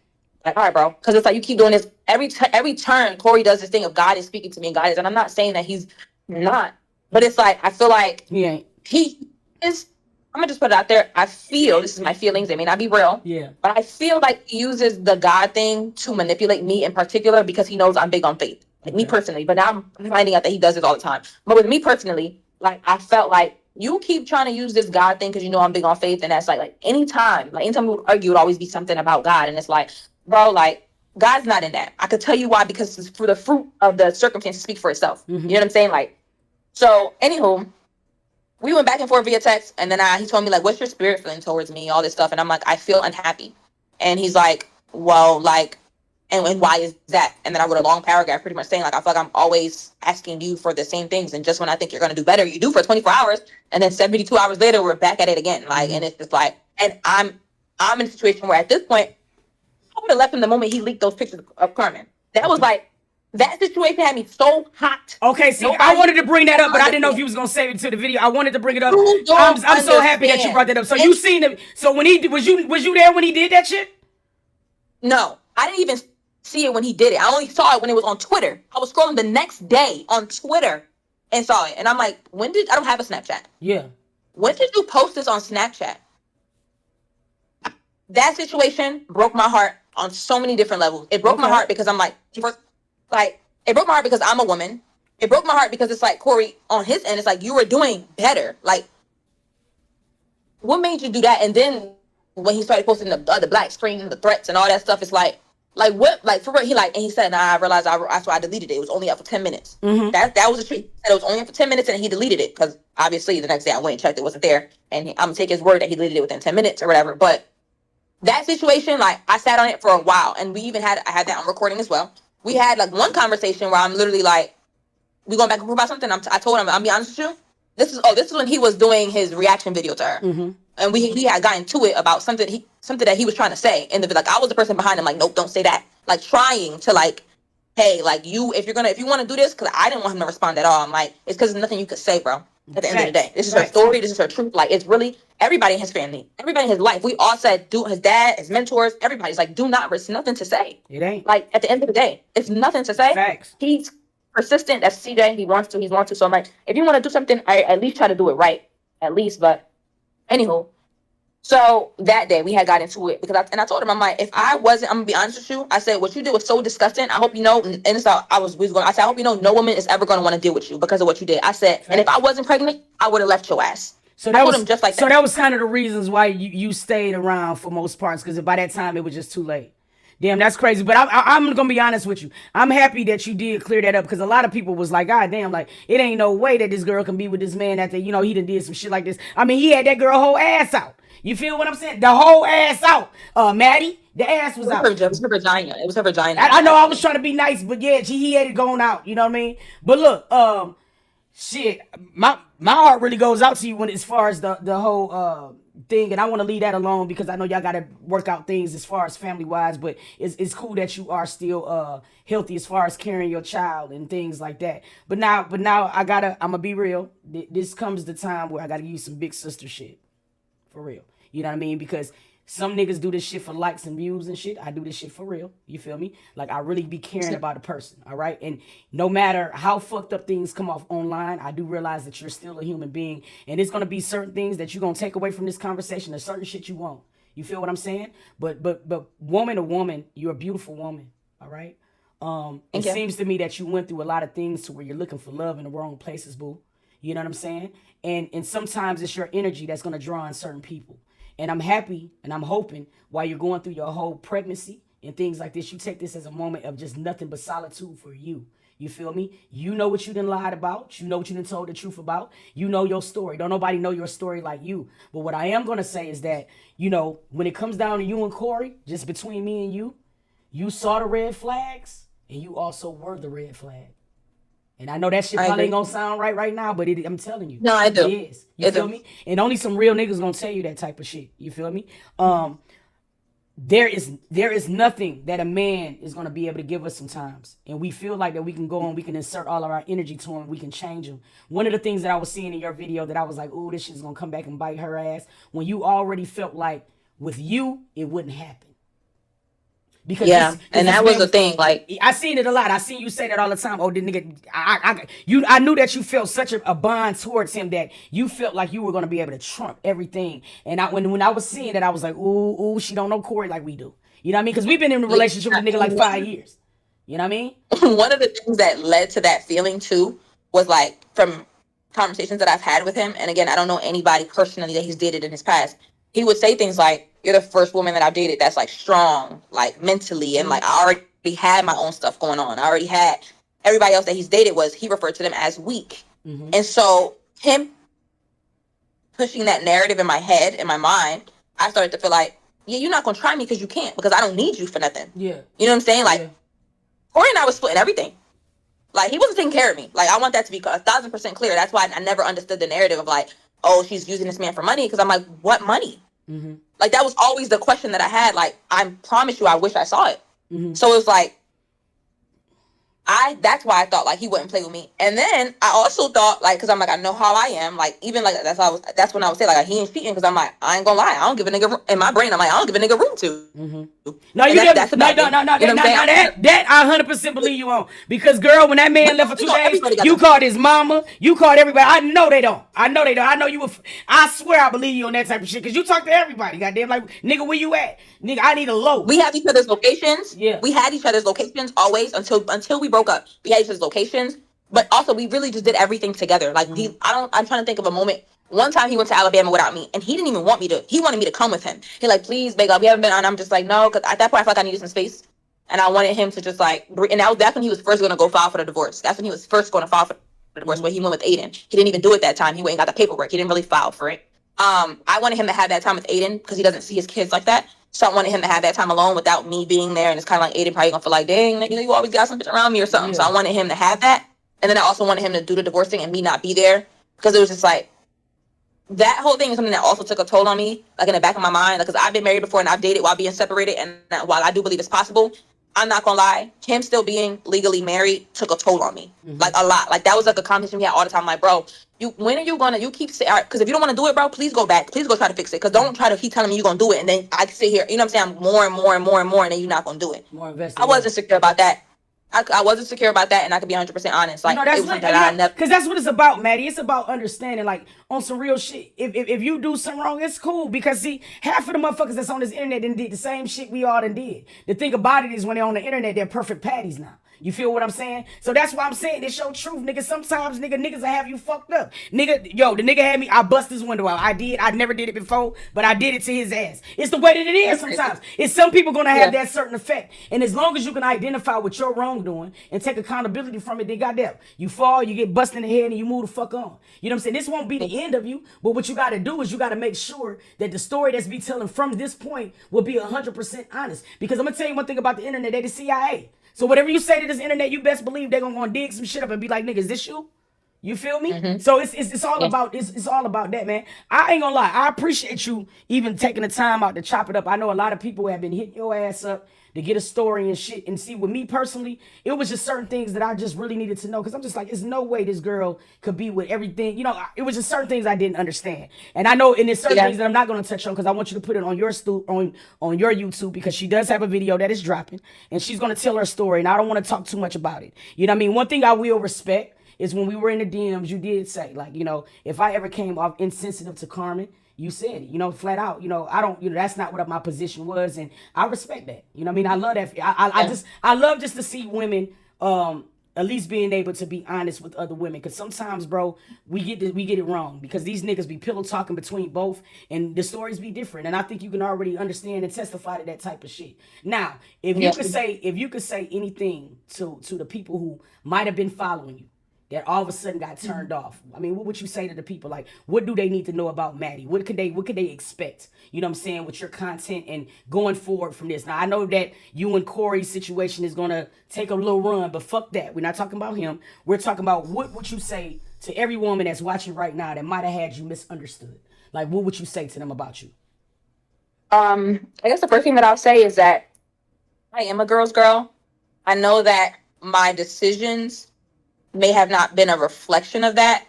Like, all right, bro, because it's like you keep doing this every turn. Corey does this thing of God is speaking to me, and God is, and I'm not saying that he's not, but it's like I feel like he is. I'm gonna just put it out there. I feel this is my feelings. They may not be real. Yeah. But I feel like he uses the God thing to manipulate me in particular because he knows I'm big on faith. Like me personally. But now I'm finding out that he does this all the time. But with me personally, like I felt like you keep trying to use this God thing because you know I'm big on faith, and that's like anytime we would argue, it would always be something about God, and it's like, bro, like God's not in that. I could tell you why, because it's for the fruit of the circumstances speak for itself. You know what I'm saying? Like, so anywho, we went back and forth via text, and then he told me like, what's your spirit feeling towards me, all this stuff, and I'm like, I feel unhappy. And he's like, well, like, and why is that? And then I wrote a long paragraph pretty much saying like, I feel like I'm always asking you for the same things, and just when I think you're gonna do better, you do for 24 hours, and then 72 hours later we're back at it again. Like, and it's just like, and I'm in a situation where at this point I would have left him the moment he leaked those pictures of Carmen. That was like, that situation had me so hot. Okay, see, I wanted to bring that up, but I didn't know if you was gonna save it to the video. I wanted to bring it up. I'm so happy that you brought that up. So you seen it? So when he was you there when he did that shit? No, I didn't even see it when he did it. I only saw it when it was on Twitter. I was scrolling the next day on Twitter and saw it, and I'm like, I don't have a Snapchat. Yeah. When did you post this on Snapchat? That situation broke my heart on so many different levels. It broke my heart because I'm like, it broke my heart because I'm a woman. It broke my heart because it's like, Corey, on his end, it's like, you were doing better. Like, what made you do that? And then when he started posting the black screen and the threats and all that stuff, it's like what? Like, for real, he said, nah, I realized that's why I deleted it. It was only up for 10 minutes. That was the truth. He said it was only up for 10 minutes and he deleted it because obviously the next day I went and checked, it wasn't there. And I'm going to take his word that he deleted it within 10 minutes or whatever. But that situation, like, I sat on it for a while, and I had that on recording as well. We had like one conversation where I'm literally like, we going back and forth about something. I told him, I'll be honest with you. This is when he was doing his reaction video to her, and we had gotten to it about something that he was trying to say, and like I was the person behind him, like, nope, don't say that, like trying to like, hey, like if you want to do this, because I didn't want him to respond at all. I'm like, it's because there's nothing you could say, bro. At the end of the day, this is her story. This is her truth. Like, it's really everybody in his family, everybody in his life. We all said, his dad, his mentors, everybody's like, do not risk, nothing to say. It ain't. Like, at the end of the day, it's nothing to say. Facts. He's persistent. That's CJ. He wants to. So I'm like, if you want to do something, I at least try to do it right. At least. But anywho, so that day we had got into it because I told him, I'm like, if I wasn't, I'm gonna be honest with you. I said, what you did was so disgusting. I hope you know. And it's how I said, I hope you know, no woman is ever going to want to deal with you because of what you did. I said, and if I wasn't pregnant, I would have left your ass. So that was just like that. So that was kind of the reasons why you stayed around for most parts, because by that time it was just too late. Damn, that's crazy. But I'm gonna be honest with you. I'm happy that you did clear that up, because a lot of people was like, God damn, like, it ain't no way that this girl can be with this man after, he done did some shit like this. I mean, he had that girl whole ass out. You feel what I'm saying? The whole ass out. Maddie, the ass was out. It was her vagina. It was her vagina. I know I was trying to be nice, but yeah, he had it going out. You know what I mean? But look, shit, my heart really goes out to you as far as the whole thing, and I want to leave that alone because I know y'all got to work out things as far as family wise. But it's cool that you are still healthy as far as carrying your child and things like that. But now I'm gonna be real. This comes the time where I gotta give you some big sister shit. For real. You know what I mean? Because Some niggas do this shit for likes and views and shit. I do this shit for real. You feel me? Like, I really be caring about a person, all right? And no matter how fucked up things come off online, I do realize that you're still a human being. And it's going to be certain things that you're going to take away from this conversation. There's certain shit you won't. You feel what I'm saying? But woman to woman, you're a beautiful woman, all right? It seems to me that you went through a lot of things to where you're looking for love in the wrong places, boo. You know what I'm saying? And sometimes it's your energy that's going to draw in certain people. And I'm happy and I'm hoping while you're going through your whole pregnancy and things like this, you take this as a moment of just nothing but solitude for you. You feel me? You know what you done lied about. You know what you done told the truth about. You know your story. Don't nobody know your story like you. But what I am going to say is that, you know, when it comes down to you and Corey, just between me and you saw the red flags and you also were the red flag. And I know that shit probably ain't gonna sound right now, but I'm telling you. No, I do. It is. You feel me? And only some real niggas gonna tell you that type of shit. You feel me? There is nothing that a man is gonna be able to give us sometimes. And we feel like that we can go and we can insert all of our energy to him, we can change him. One of the things that I was seeing in your video that I was like, ooh, this shit's gonna come back and bite her ass. When you already felt like with you, it wouldn't happen. Because and that was the thing. Like, I seen it a lot. I seen you say that all the time. Oh, the nigga, I knew that you felt such a bond towards him that you felt like you were gonna be able to trump everything. And when I was seeing that, I was like, ooh, she don't know Corey like we do. You know what I mean? Because we've been in a relationship with a nigga like 5 years. You know what I mean? One of the things that led to that feeling too was like from conversations that I've had with him. And again, I don't know anybody personally that he's dated in his past. He would say things like, you're the first woman that I've dated that's like strong, like mentally. And like, I already had my own stuff going on. I already had everybody else that he's dated he referred to them as weak. Mm-hmm. And so him pushing that narrative in my head, in my mind, I started to feel like, yeah, you're not going to try me because you can't, because I don't need you for nothing. Yeah. You know what I'm saying? Like, Corey and I was splitting everything. Like, he wasn't taking care of me. Like, I want that to be 1,000% clear. That's why I never understood the narrative of like, oh, she's using this man for money. Because I'm like, what money? Mm-hmm. Like, that was always the question that I had. Like, I promise you, I wish I saw it. Mm-hmm. So it was like, that's why I thought like he wouldn't play with me. And then I also thought like, cause I'm like, I know how I am. Like, even like, that's when I would say like, he ain't cheating. Cause I'm like, I ain't gonna lie. I don't give a nigga, in my brain, I'm like, I don't give a nigga room to. Mm-hmm. No, you never, that I 100% believe you on. Because girl, when that man left for 2 days, you called his mama, you called everybody. I know they don't. I know you were, I swear I believe you on that type of shit. Cause you talk to everybody. Goddamn, like, nigga, where you at? Nigga, I need a low. We have each other's locations. Yeah. We had each other's locations always until we broke up. We had each other's locations, but also we really just did everything together. Like, I'm trying to think of a moment. One time he went to Alabama without me, and he didn't even want me to. He wanted me to come with him. He like, please, babe, we haven't been on. I'm just like, no, because at that point I felt like I needed some space, and I wanted him to just like. And that's when he was first going to go file for the divorce. That's when he was first going to file for the divorce. Where he went with Aiden. He didn't even do it that time. He went and got the paperwork. He didn't really file for it. I wanted him to have that time with Aiden because he doesn't see his kids like that. So I wanted him to have that time alone without me being there. And it's kind of like Aiden probably gonna feel like, dang, you always got something around me or something. Yeah. So I wanted him to have that. And then I also wanted him to do the divorce thing and me not be there. Because it was just like, that whole thing is something that also took a toll on me, like in the back of my mind. Because I've been married before and I've dated while being separated. And while I do believe it's possible, I'm not gonna lie, him still being legally married took a toll on me. Mm-hmm. Like a lot. Like that was like a conversation we had all the time. Like, bro, when are you gonna, you keep saying, because if you don't want to do it, bro, please go back. Please go try to fix it. Because don't try to keep telling me you're gonna do it. And then I sit here, you know what I'm saying? More and more and more and more. And then you're not gonna do it. More invested. I wasn't secure about that. I wasn't secure about that. And I could be 100% honest. Like, it was something that I never. Because that's what it's about, Maddie. It's about understanding, like, on some real shit. If you do something wrong, it's cool. Because, see, half of the motherfuckers that's on this internet done did the same shit we all done did. The thing about it is when they're on the internet, they're perfect patties now. You feel what I'm saying? So that's why I'm saying this your truth, nigga. Sometimes, niggas will have you fucked up. Nigga, the nigga had me, I bust his window out. I never did it before, but I did it to his ass. It's the way that it is sometimes. It's some people gonna have that certain effect. And as long as you can identify what you're wrongdoing and take accountability from it, then goddamn, you fall, you get busted in the head, and you move the fuck on. You know what I'm saying? This won't be the end of you, but what you gotta do is you gotta make sure that the story that's be telling from this point will be 100% honest. Because I'm gonna tell you one thing about the internet, they the CIA. So whatever you say to this internet, you best believe they're gonna dig some shit up and be like, nigga, is this you? You feel me? Mm-hmm. So it's all about it's all about that, man. I ain't gonna lie, I appreciate you even taking the time out to chop it up. I know a lot of people have been hitting your ass up to get a story and shit. And see, with me personally, it was just certain things that I just really needed to know, because I'm just like, there's no way this girl could be with everything. You know, it was just certain things I didn't understand. And I know, and there's certain things that I'm not going to touch on, because I want you to put it on your on your YouTube, because she does have a video that is dropping, and she's going to tell her story. And I don't want to talk too much about it. You know what I mean? One thing I will respect is when we were in the DMs, you did say, like, you know, if I ever came off insensitive to Carmen, you said it, you know, flat out, you know, I don't, you know, that's not what my position was. And I respect that. You know what I mean? I love that. I love just to see women, at least being able to be honest with other women. Cause sometimes, bro, we get it wrong, because these niggas be pillow talking between both, and the stories be different. And I think you can already understand and testify to that type of shit. Now, if you could say anything to the people who might have been following you, that all of a sudden got turned off, I mean, what would you say to the people? Like, what do they need to know about Maddie? What could they expect? You know what I'm saying, with your content and going forward from this? Now, I know that you and Corey's situation is gonna take a little run, but fuck that. We're not talking about him. We're talking about, what would you say to every woman that's watching right now that might have had you misunderstood? Like, what would you say to them about you? I guess the first thing that I'll say is that I am a girl's girl. I know that my decisions may have not been a reflection of that,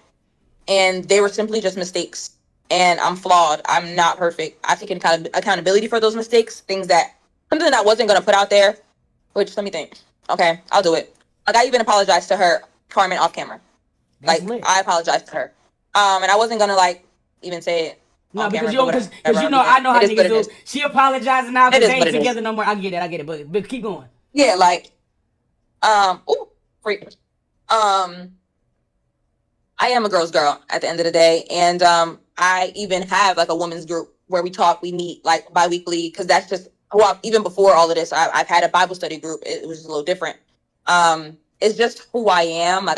and they were simply just mistakes, and I'm flawed. I'm not perfect. I take accountability for those mistakes, something that I wasn't going to put out there, which, let me think. Okay, I'll do it. Like, I even apologized to her, Carmen, off camera. That's like lit. I apologized to her, and I wasn't going to like even say it. No, because you know, I know how niggas do. She apologizing now because they ain't together no more. I get it, but keep going. Yeah, like, freak. I am a girl's girl at the end of the day, and I even have like a women's group where we talk, we meet like bi-weekly, because that's just, well, even before all of this, I've had a Bible study group. It was just a little different. It's just who I am. Like,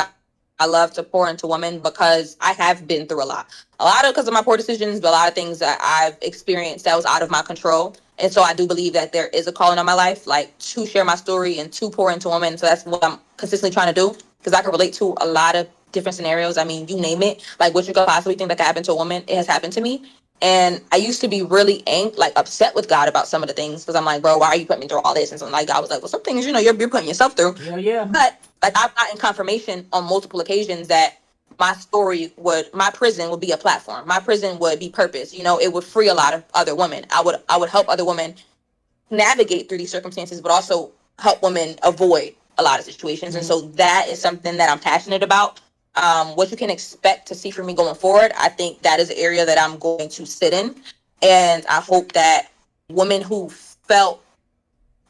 I love to pour into women because I have been through a lot because of my poor decisions, but a lot of things that I've experienced that was out of my control. And so I do believe that there is a calling on my life, like, to share my story and to pour into women. So that's what I'm consistently trying to do, because I can relate to a lot of different scenarios. I mean, you name it, like what you could possibly think that could happen to a woman, it has happened to me. And I used to be really upset with God about some of the things, because I'm like, bro, why are you putting me through all this? And so, like, God was like, well, some things, you know, you're putting yourself through. Yeah. But like, I've gotten confirmation on multiple occasions that my prison would be a platform. My prison would be purpose. You know, it would free a lot of other women. I would help other women navigate through these circumstances, but also help women avoid a lot of situations. And so that is something that I'm passionate about. What you can expect to see from me going forward, I think that is an area that I'm going to sit in. And I hope that women who felt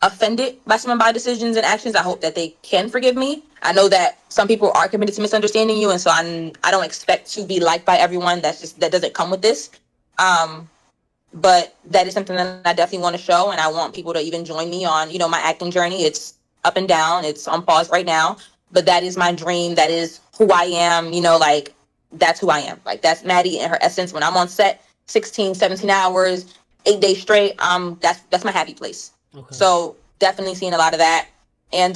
offended by some of my decisions and actions, I hope that they can forgive me. I know that some people are committed to misunderstanding you, and so I don't expect to be liked by everyone. That doesn't come with this. But that is something that I definitely want to show, and I want people to even join me on, you know, my acting journey. It's up and down. It's on pause right now, but that is my dream. That is who I am. You know, like, that's who I am. Like, that's Maddie in her essence. When I'm on set 16, 17 hours, 8 days straight, that's my happy place. Okay. So definitely seeing a lot of that. And,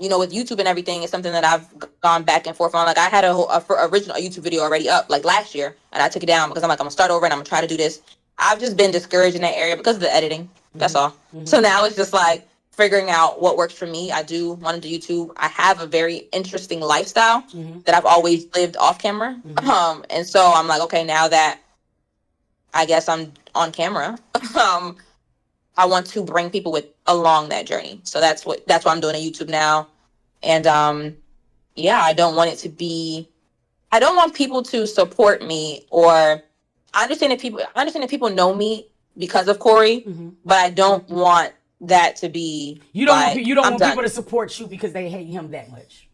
you know, with YouTube and everything, it's something that I've gone back and forth on. Like, I had a original YouTube video already up, like, last year, and I took it down because I'm like, I'm gonna start over and I'm gonna try to do this. I've just been discouraged in that area because of the editing. That's all. So now it's just like figuring out what works for me. I do want to do YouTube. I have a very interesting lifestyle that I've always lived off camera. And so I'm like, okay, now that I guess I'm on camera, I want to bring people along that journey. So that's why I'm doing a YouTube now. And yeah, I don't want people to support me, or I understand if people know me because of Corey, but I don't want that to be. You don't want people to support you because they hate him that much.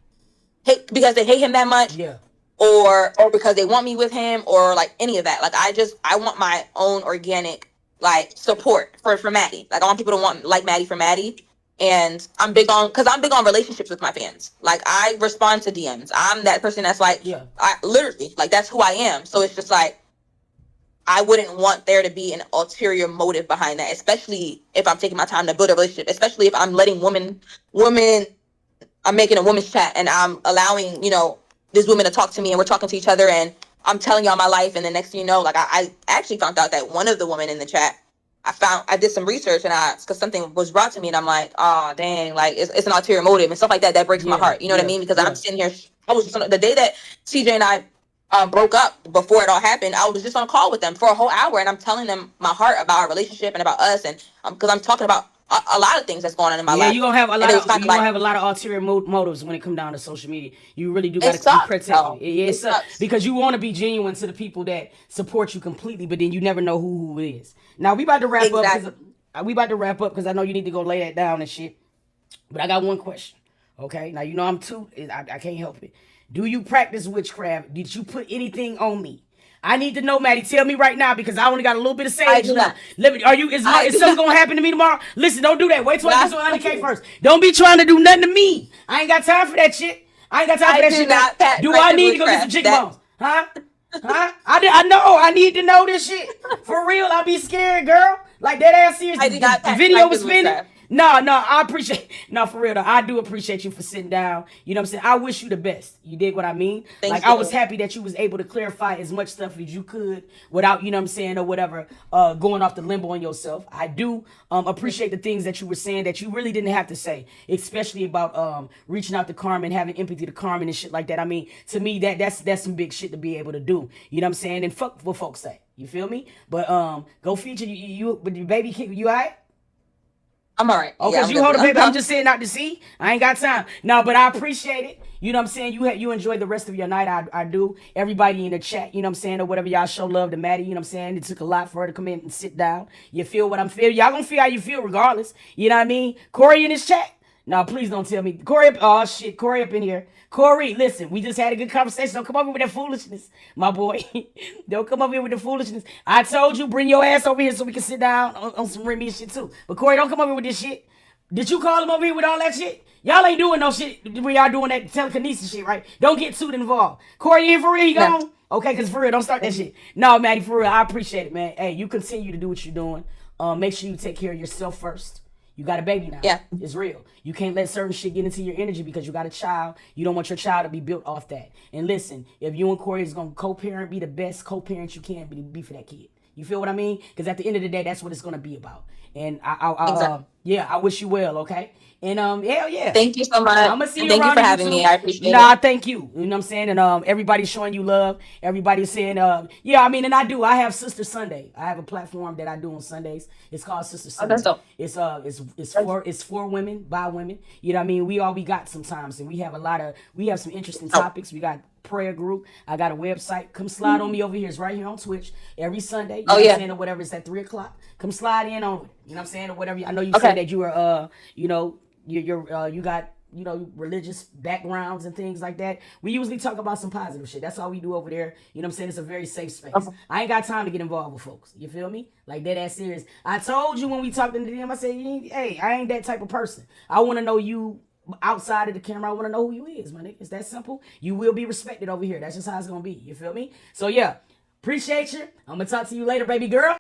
Because they hate him that much. Yeah. Or because they want me with him, or like any of that. Like, I want my own organic, like, support for Maddie. Like, I want people to want like Maddie for Maddie. And I'm big on relationships with my fans. Like, I respond to DMs. I'm that person that's like, I literally, like, that's who I am. So it's just like, I wouldn't want there to be an ulterior motive behind that, especially if I'm taking my time to build a relationship, especially if I'm letting I'm making a women's chat and I'm allowing, you know, these women to talk to me, and we're talking to each other, and I'm telling y'all my life. And the next thing you know, like, I actually found out that one of the women in the chat I did some research and because something was brought to me and I'm like, oh dang, like it's an ulterior motive and stuff like that. That breaks my Yeah, heart. You know what I yeah, mean? Because I'm yeah. sitting here. I was just the day that CJ and I broke up before it all happened. I was just on a call with them for a whole hour and I'm telling them my heart about our relationship and about us and because I'm talking about a lot of things that's going on in my Yeah, life. you're gonna have a And lot it was of kind of like ulterior motives when it come down to social media. You really do it gotta be sucks. protected. Though. It It sucks sucks. because you want to be genuine to the people that support you completely, but then you never know who is. Now we about to wrap up because Exactly. I know you need to go lay that down and shit. But I got one question. Okay, now you know I'm Toot. I can't help it. Do you practice witchcraft? Did you put anything on me? I need to know, Maddie. Tell me right now because I only got a little bit of I sage do not. left. Let me. Are you? I Is do something not. gonna happen to me tomorrow? Listen, don't do that. Wait till I get Not. to L&K first. Don't be trying to do nothing to me. I ain't got time for that shit. I ain't got time for I that do shit, man. not Do I practice need to go get some witchcraft. chicken That bones? Huh? Huh? I know. I need to know this shit. For real, I be scared, girl. Like that ass serious. I do not The video was practice spinning. witchcraft. No, I appreciate. No, for real though, I do appreciate you for sitting down. You know what I'm saying? I wish you the best. You dig what I mean? Like Thank I was you. happy that you was able to clarify as much stuff as you could without, you know what I'm saying, or whatever, going off the limbo on yourself. I do appreciate the things that you were saying that you really didn't have to say, especially about reaching out to Carmen, having empathy to Carmen and shit like that. I mean, to me that's some big shit to be able to do. You know what I'm saying? And fuck what folks say. You feel me? But go feature you but your baby kid, you alright? I'm all right. Oh, Yeah, cause I'm you good. hold a baby. I'm just saying out to see. I ain't got time. No, but I appreciate it. You know what I'm saying? You enjoy the rest of your night. I do. Everybody in the chat, you know what I'm saying, or whatever, y'all show love to Maddie. You know what I'm saying? It took a lot for her to come in and sit down. You feel what I'm feeling? Y'all gonna feel how you feel regardless. You know what I mean? Corey in this chat. No, please don't tell me. Corey, oh shit, Corey up in here. Corey, listen, we just had a good conversation. Don't come over with that foolishness, my boy. Don't come over here with the foolishness. I told you, bring your ass over here so we can sit down on some Remy and shit too. But Corey, don't come over here with this shit. Did you call him over here with all that shit? Y'all ain't doing no shit when y'all doing that telekinesis shit, right? Don't get Toot involved. Corey in for real, he No. gone? Okay, because for real, don't start that shit. No, Maddie, for real, I appreciate it, man. Hey, you continue to do what you're doing. Make sure you take care of yourself first. You got a baby now. Yeah. It's real. You can't let certain shit get into your energy because you got a child. You don't want your child to be built off that. And listen, if you and Corey is going to co-parent, be the best co-parent you can be for that kid. You feel what I mean? Because at the end of the day, that's what it's going to be about. And Exactly. yeah, I wish you well, okay? And hell yeah. Thank you so much. I'm gonna see And you thank you around for the having me. YouTube. I appreciate Nah, it. thank you. You know what I'm saying? And everybody's showing you love. Everybody's saying, yeah, I mean, and I do. I have Sister Sunday. I have a platform that I do on Sundays. It's called Sister Oh, that's Sunday. dope. It's for women, by women. You know what I mean? We all we got sometimes, and we have some interesting Oh, topics. We got prayer group. I got a website. Come slide on me over here. It's right here on Twitch every Sunday. You know oh what I'm yeah. saying? Or whatever. It's at 3 o'clock. Come slide in on it. You know what I'm saying? Or whatever. I know you said Okay. that you were you know, you got religious backgrounds and things like that. We usually talk about some positive shit. That's all we do over there. You know what I'm saying? It's a very safe space. Okay. I ain't got time to get involved with folks. You feel me? Like that serious. I told you when we talked to them, I said, hey, I ain't that type of person. I want to know you outside of the camera. I want to know who you is, my nigga. It's that simple. You will be respected over here. That's just how it's gonna be. You feel me? So yeah, appreciate you. I'm gonna talk to you later, baby girl.